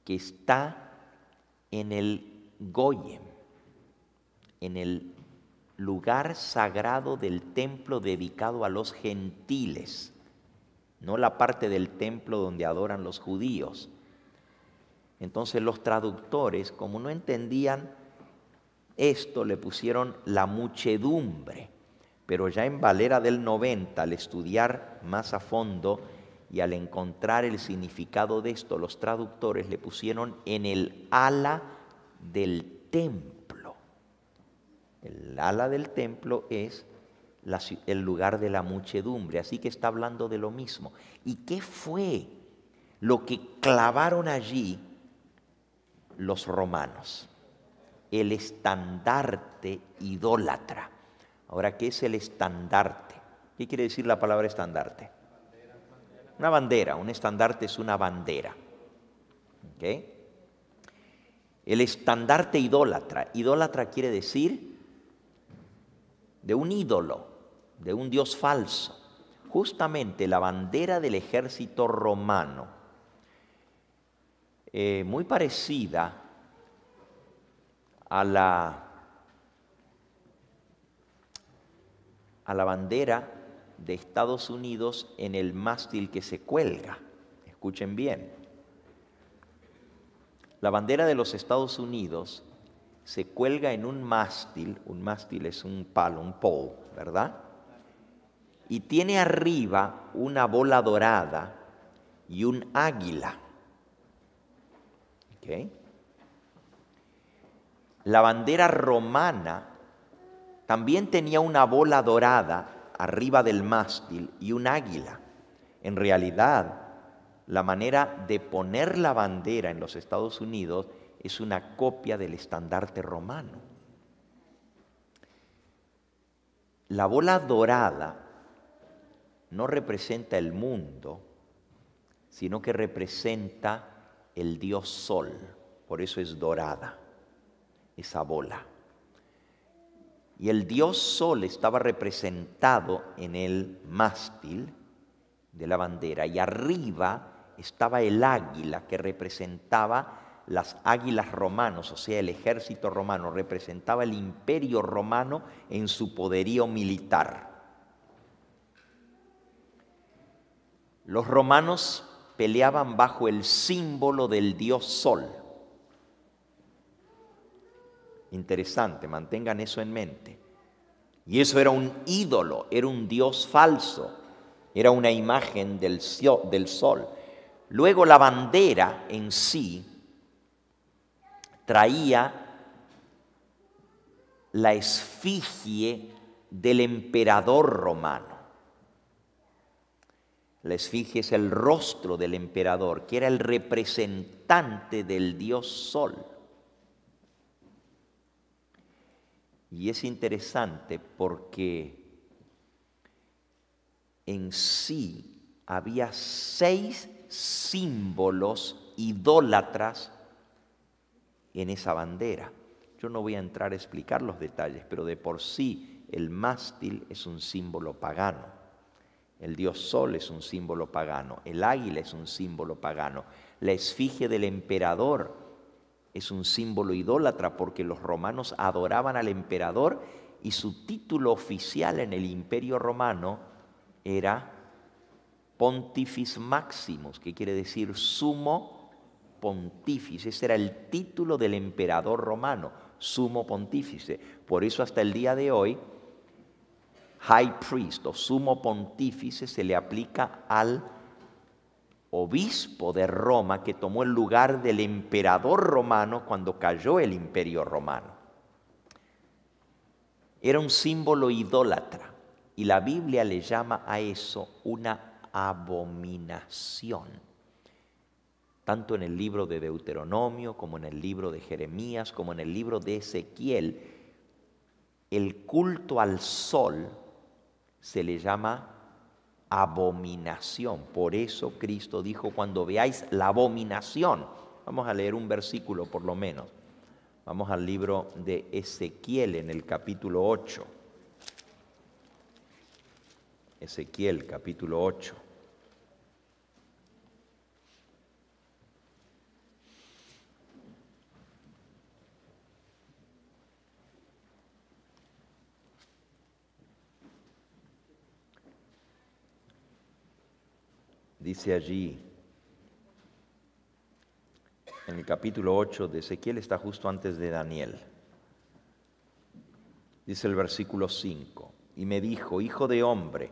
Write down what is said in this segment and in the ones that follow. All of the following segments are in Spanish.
que está en el Goyim, en el lugar sagrado del templo dedicado a los gentiles, no la parte del templo donde adoran los judíos. Entonces los traductores, como no entendían esto, le pusieron la muchedumbre, pero ya en Valera del 90, al estudiar más a fondo y al encontrar el significado de esto, los traductores le pusieron en el ala del templo. El ala del templo es el lugar de la muchedumbre, así que está hablando de lo mismo. ¿Y qué fue lo que clavaron allí los romanos? El estandarte idólatra. Ahora, ¿qué es el estandarte? ¿Qué quiere decir la palabra estandarte? Una bandera, un estandarte es una bandera. ¿Okay? El estandarte idólatra. Idólatra quiere decir de un ídolo, de un dios falso. Justamente la bandera del ejército romano, muy parecida a la bandera de Estados Unidos en el mástil que se cuelga. Escuchen bien. La bandera de los Estados Unidos se cuelga en un mástil es un palo, un pole, ¿verdad? Y tiene arriba una bola dorada y un águila. ¿Okay? La bandera romana también tenía una bola dorada arriba del mástil y un águila. En realidad, la manera de poner la bandera en los Estados Unidos es una copia del estandarte romano. La bola dorada no representa el mundo, sino que representa el dios Sol. Por eso es dorada, esa bola. Y el dios Sol estaba representado en el mástil de la bandera y arriba estaba el águila que representaba las águilas romanos, o sea, el ejército romano, representaba el imperio romano en su poderío militar. Los romanos peleaban bajo el símbolo del dios Sol. Interesante, mantengan eso en mente. Y eso era un ídolo, era un dios falso, era una imagen del sol. Luego la bandera en sí traía la esfinge del emperador romano. La esfinge es el rostro del emperador, que era el representante del dios Sol. Y es interesante porque en sí había 6 símbolos idólatras en esa bandera. Yo no voy a entrar a explicar los detalles, pero de por sí el mástil es un símbolo pagano. El dios Sol es un símbolo pagano. El águila es un símbolo pagano. La esfinge del emperador es un símbolo idólatra porque los romanos adoraban al emperador y su título oficial en el imperio romano era Pontifex Maximus, que quiere decir sumo pontífice. Ese era el título del emperador romano, sumo pontífice. Por eso hasta el día de hoy, high priest o sumo pontífice se le aplica al obispo de Roma que tomó el lugar del emperador romano cuando cayó el imperio romano. Era un símbolo idólatra y la Biblia le llama a eso una abominación. Tanto en el libro de Deuteronomio como en el libro de Jeremías como en el libro de Ezequiel, el culto al sol se le llama abominación. Por eso Cristo dijo, cuando veáis la abominación, vamos a leer un versículo por lo menos. Vamos al libro de Ezequiel en el capítulo 8. Ezequiel, capítulo 8. Dice allí, en el capítulo 8 de Ezequiel, está justo antes de Daniel. Dice el versículo 5, y me dijo, hijo de hombre,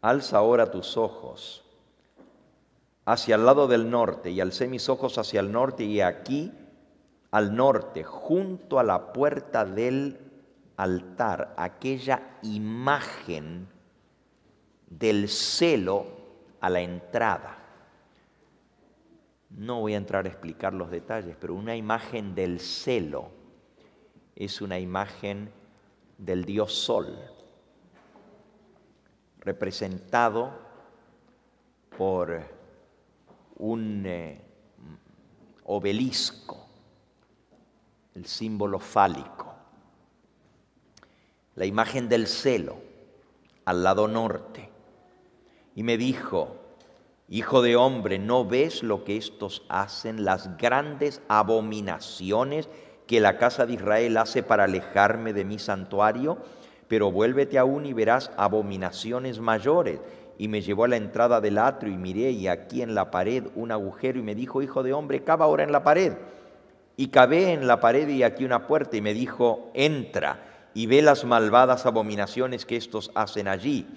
alza ahora tus ojos hacia el lado del norte, y alcé mis ojos hacia el norte, y aquí al norte, junto a la puerta del altar, aquella imagen del celo a la entrada. No voy a entrar a explicar los detalles, pero una imagen del celo es una imagen del dios Sol, representado por un obelisco, el símbolo fálico. La imagen del celo al lado norte. Y me dijo, hijo de hombre, ¿no ves lo que estos hacen, las grandes abominaciones que la casa de Israel hace para alejarme de mi santuario? Pero vuélvete aún y verás abominaciones mayores. Y me llevó a la entrada del atrio y miré, y aquí en la pared un agujero, y me dijo, hijo de hombre, cava ahora en la pared. Y cavé en la pared, y aquí una puerta, y me dijo, entra y ve las malvadas abominaciones que estos hacen allí.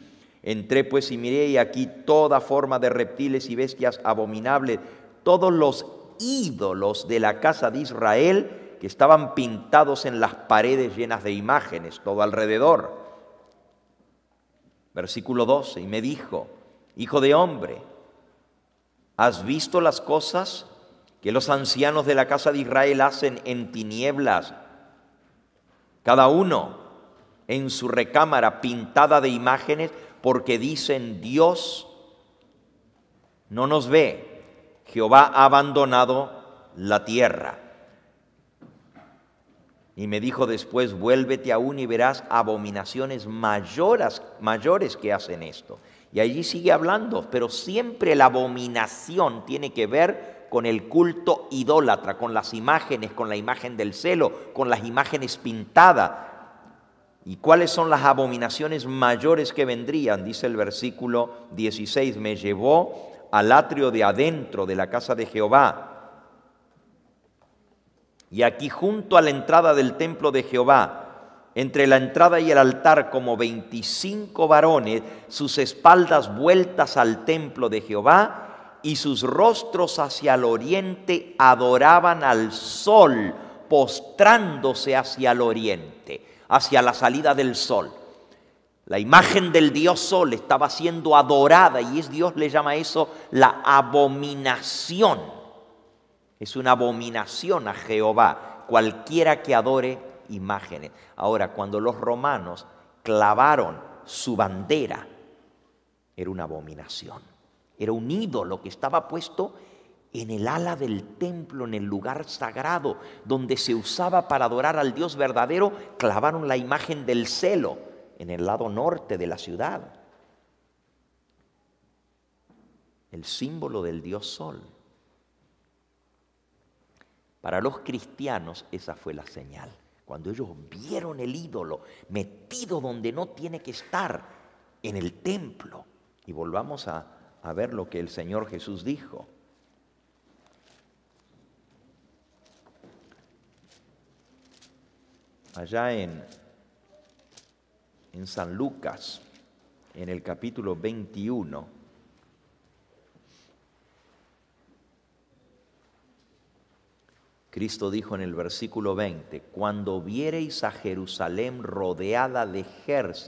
Entré pues y miré, y aquí toda forma de reptiles y bestias abominables, todos los ídolos de la casa de Israel que estaban pintados en las paredes llenas de imágenes, todo alrededor. Versículo 12, y me dijo, hijo de hombre, ¿has visto las cosas que los ancianos de la casa de Israel hacen en tinieblas, cada uno en su recámara pintada de imágenes, porque dicen, Dios no nos ve, Jehová ha abandonado la tierra? Y me dijo después, vuélvete aún y verás abominaciones mayores que hacen esto. Y allí sigue hablando, pero siempre la abominación tiene que ver con el culto idólatra, con las imágenes, con la imagen del celo, con las imágenes pintadas. ¿Y cuáles son las abominaciones mayores que vendrían? Dice el versículo 16, me llevó al atrio de adentro de la casa de Jehová. Y aquí junto a la entrada del templo de Jehová, entre la entrada y el altar, como 25 varones, sus espaldas vueltas al templo de Jehová y sus rostros hacia el oriente, adoraban al sol, postrándose hacia el oriente, hacia la salida del sol. La imagen del dios Sol estaba siendo adorada, y Dios le llama a eso la abominación. Es una abominación a Jehová, cualquiera que adore imágenes. Ahora, cuando los romanos clavaron su bandera, era una abominación. Era un ídolo que estaba puesto en el ala del templo, en el lugar sagrado, donde se usaba para adorar al Dios verdadero. Clavaron la imagen del celo en el lado norte de la ciudad. El símbolo del dios Sol. Para los cristianos esa fue la señal. Cuando ellos vieron el ídolo metido donde no tiene que estar, en el templo. Y volvamos a ver lo que el Señor Jesús dijo. Allá en San Lucas, en el capítulo 21, Cristo dijo en el versículo 20, cuando viereis a Jerusalén rodeada de ejércitos,